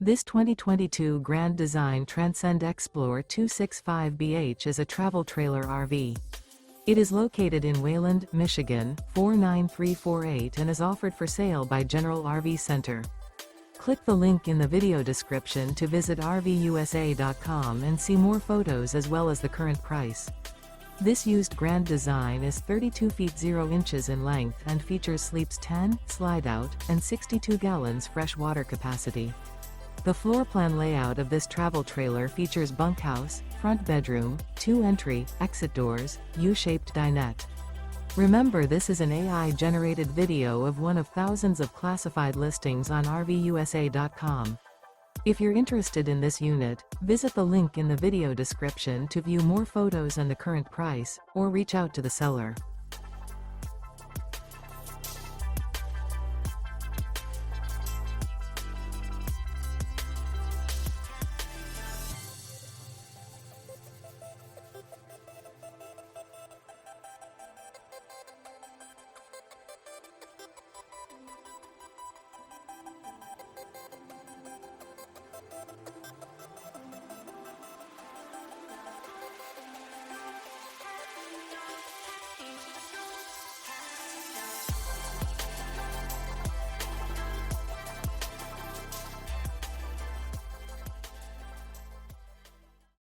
This 2022 Grand Design Transcend Xplor 265BH is a travel trailer RV. It is located in Wayland, Michigan, 49348 and is offered for sale by General RV Center. Click the link in the video description to visit RVUSA.com and see more photos as well as the current price. This used Grand Design is 32 feet 0 inches in length and features sleeps 10, slide-out, and 62 gallons fresh water capacity. The floor plan layout of this travel trailer features bunkhouse, front bedroom, 2 entry, exit doors, U-shaped dinette. Remember, this is an AI-generated video of one of thousands of classified listings on RVUSA.com. If you're interested in this unit, visit the link in the video description to view more photos and the current price, or reach out to the seller.